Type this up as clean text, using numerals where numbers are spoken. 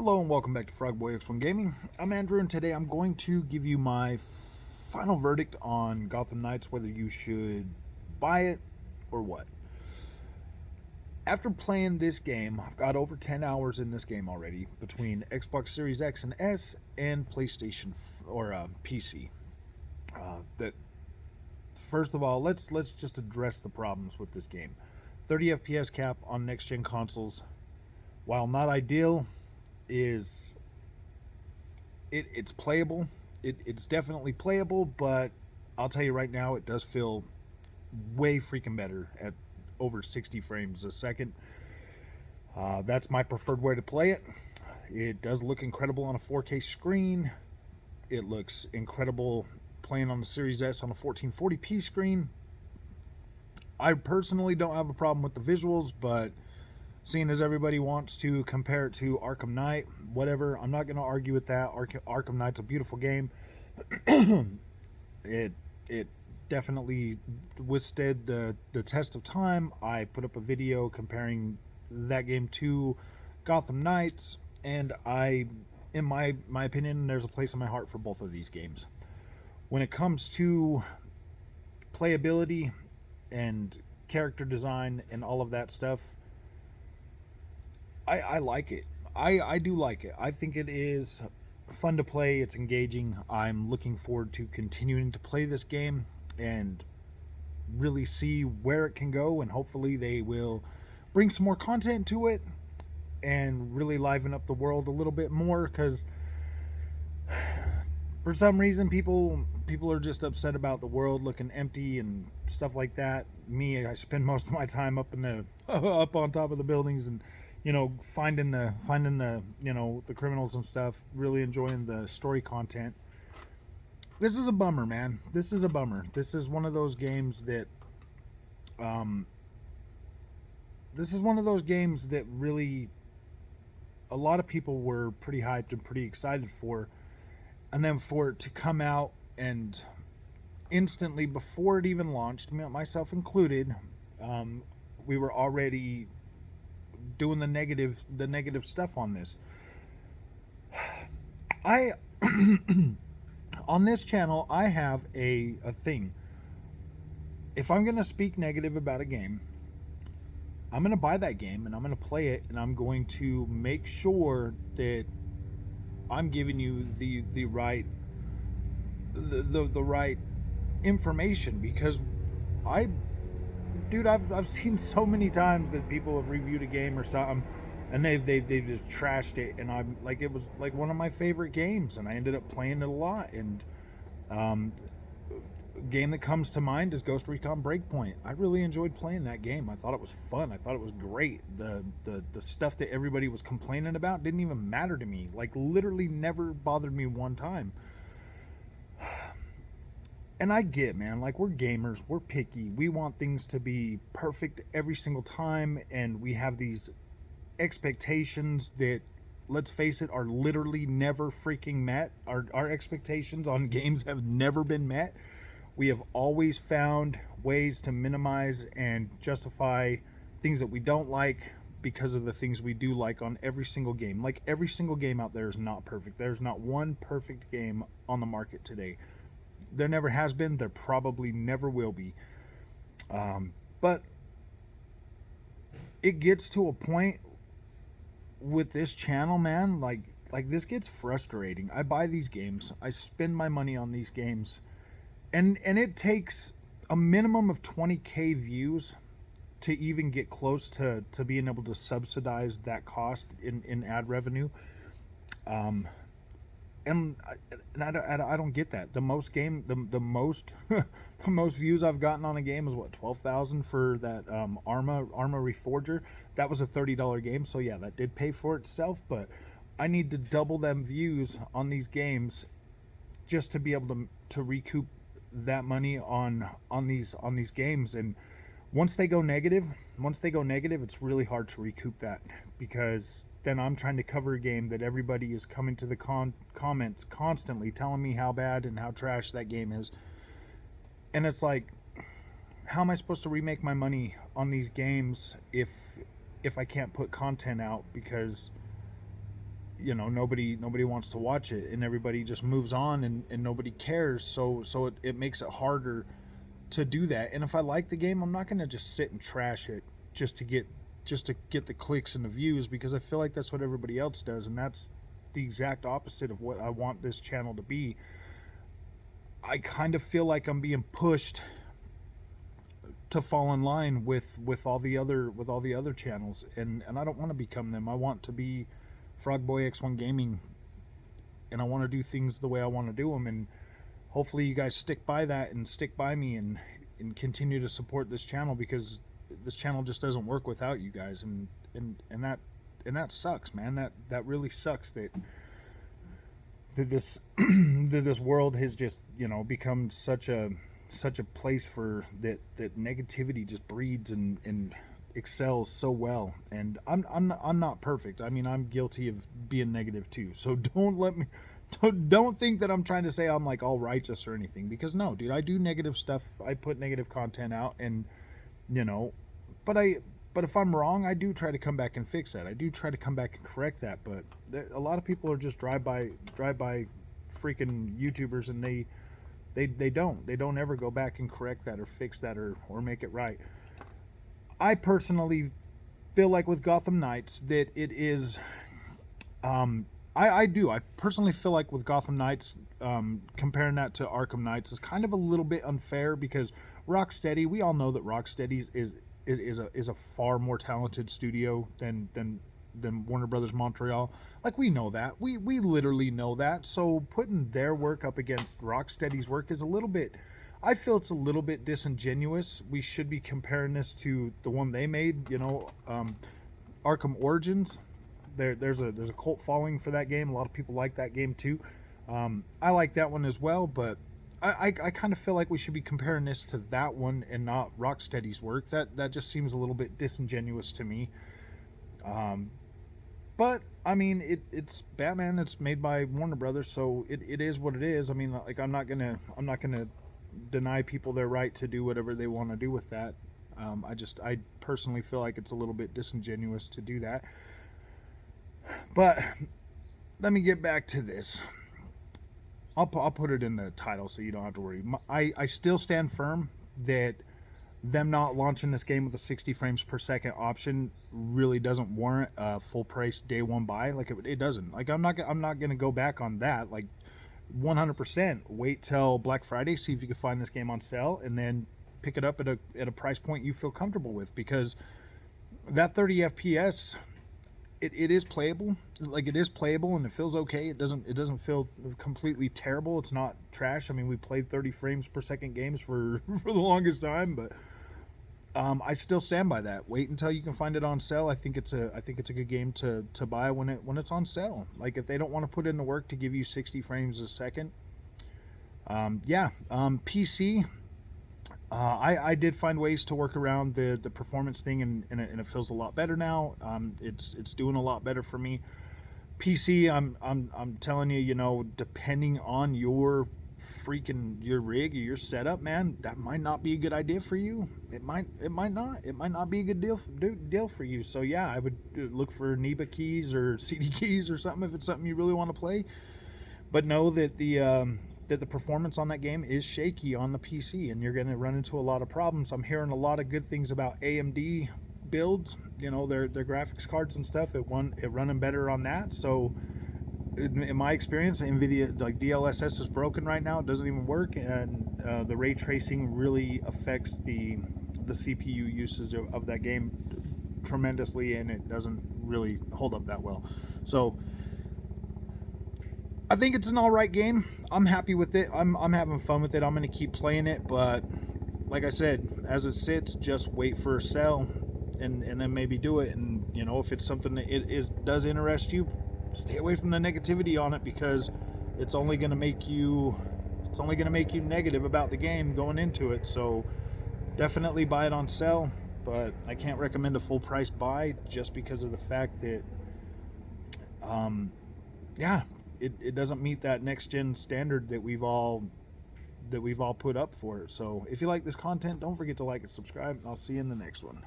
Hello and welcome back to Frogboy X1 Gaming. I'm Andrew and today I'm going to give you my final verdict on Gotham Knights, whether you should buy it or what. After playing this game, I've got over 10 hours in this game already between Xbox Series X and S and PlayStation or PC. That First of all, let's just address the problems with this game. 30 FPS cap on next gen consoles, while not ideal, is it's playable. It's definitely playable, but I'll tell you right now, it does feel way freaking better at over 60 frames a second. That's my preferred way to play it. It does look incredible on a 4K screen. It looks incredible playing on the Series S on a 1440p screen. I personally don't have a problem with the visuals, but seeing as everybody wants to compare it to Arkham Knight, whatever, I'm not going to argue with that. Arkham Knight's a beautiful game. it definitely withstood the test of time. I put up a video comparing that game to Gotham Knights, and in my opinion, there's a place in my heart for both of these games. When it comes to playability and character design and all of that stuff, I like it. I do like it. I think it is fun to play. It's engaging. I'm looking forward to continuing to play this game and really see where it can go, and hopefully they will bring some more content to it and really liven up the world a little bit more, because for some reason people are just upset about the world looking empty and stuff like that. Me, I spend most of my time up in the up on top of the buildings and finding the the criminals and stuff, really enjoying the story content. This is a bummer, man. This is a bummer. This is one of those games that really a lot of people were pretty hyped and pretty excited for, and then for it to come out and instantly, before it even launched, myself included, we were already doing the negative stuff on this. I on this channel I have a thing. If I'm gonna speak negative about a game, I'm gonna buy that game and I'm gonna play it, and I'm going to make sure that I'm giving you the right the right information, because I I've seen so many times that people have reviewed a game or something and they've just trashed it, and I'm like, it was like one of my favorite games and I ended up playing it a lot. And a game that comes to mind is Ghost Recon Breakpoint. I really enjoyed playing that game. I thought it was fun. I thought it was great. The stuff that everybody was complaining about didn't even matter to me. Like, literally never bothered me one time. And I get, man, like, we're gamers, we're picky, we want things to be perfect every single time, and we have these expectations that, let's face it, are literally never freaking met. Our expectations on games have never been met. We have always found ways to minimize and justify things that we don't like because of the things we do like on every single game. Like, every single game out there is not perfect. There's not one perfect game on the market today. There never has been. There probably never will be. But it gets to a point with this channel, man. Like this gets frustrating. I buy these games. I spend my money on these games, and it takes a minimum of 20k views to even get close to being able to subsidize that cost in ad revenue. And I don't get that. The most the most the most views I've gotten on a game is what, 12,000 for that Arma Reforger. That was a $30 game, so yeah, that did pay for itself. But I need to double them views on these games just to be able to recoup that money on these games. And once they go negative, it's really hard to recoup that, because then I'm trying to cover a game that everybody is coming to the comments constantly telling me how bad and how trash that game is. And it's like, how am I supposed to remake my money on these games if I can't put content out? Because nobody wants to watch it, and everybody just moves on, and nobody cares. So it makes it harder to do that. And if I like the game, I'm not going to just sit and trash it just to get just to get the clicks and the views, because I feel like that's what everybody else does, and that's the exact opposite of what I want this channel to be. I kind of feel like I'm being pushed to fall in line with all the other channels, and I don't want to become them. I want to be Frogboy X1 Gaming, and I want to do things the way I want to do them, and hopefully you guys stick by that and stick by me, and continue to support this channel, because this channel just doesn't work without you guys, and that sucks, man. That really sucks that this that this world has just, become such a place for that negativity just breeds and excels so well. And I'm not perfect. I mean, I'm guilty of being negative too. So don't think that I'm trying to say I'm like all righteous or anything, because no, dude, I do negative stuff. I put negative content out, and you know, but if I'm wrong, I do try to come back and fix that. I do try to come back and correct that. But a lot of people are just drive by freaking YouTubers, and they don't ever go back and correct that or fix that or make it right. I personally feel like with Gotham Knights that it is, I personally feel like with Gotham Knights, comparing that to Arkham Knights is kind of a little bit unfair, because Rocksteady, we all know that Rocksteady is a far more talented studio than Warner Brothers Montreal. Like, we know that. We literally know that. So putting their work up against Rocksteady's work is a little bit, I feel it's a little bit disingenuous. We should be comparing this to the one they made, Arkham Origins. There's a cult following for that game. A lot of people like that game too. I like that one as well, but I kind of feel like we should be comparing this to that one and not Rocksteady's work. That just seems a little bit disingenuous to me. But I mean, it's Batman. It's made by Warner Brothers, so it is what it is. I mean, like, I'm not gonna deny people their right to do whatever they want to do with that. I personally feel like it's a little bit disingenuous to do that. But let me get back to this. I'll put it in the title so you don't have to worry. I still stand firm that them not launching this game with a 60 frames per second option really doesn't warrant a full price day one buy. Like, it doesn't. Like, I'm not gonna go back on that. Like, 100% wait till Black Friday, see if you can find this game on sale, and then pick it up at a price point you feel comfortable with, because that 30 FPS, it is playable. Like, it is playable and it feels okay. It doesn't feel completely terrible. It's not trash. I mean, we played 30 frames per second games for the longest time, but I still stand by that. Wait until you can find it on sale. I think it's a good game to buy when it's on sale. Like, if they don't want to put in the work to give you 60 frames a second, PC. I did find ways to work around the performance thing, and it feels a lot better now. It's doing a lot better for me. PC, I'm telling you, depending on your rig or your setup, man, that might not be a good idea for you. It might not be a good deal for you. So yeah, I would look for NEBA keys or CD keys or something if it's something you really want to play. But know that the performance on that game is shaky on the PC, and you're going to run into a lot of problems. I'm hearing a lot of good things about AMD builds, their graphics cards and stuff. It running better on that. So in my experience, NVIDIA, like, DLSS is broken right now. It doesn't even work, and the ray tracing really affects the CPU usage of that game tremendously, and it doesn't really hold up that well. So I think it's an alright game. I'm happy with it. I'm having fun with it. I'm going to keep playing it, but like I said, as it sits, just wait for a sale, and then maybe do it. And if it's something that does interest you, stay away from the negativity on it, because it's only going to make you negative about the game going into it. So definitely buy it on sale, but I can't recommend a full price buy, just because of the fact that it doesn't meet that next gen standard that we've all put up for it. So if you like this content, don't forget to like and subscribe, and I'll see you in the next one.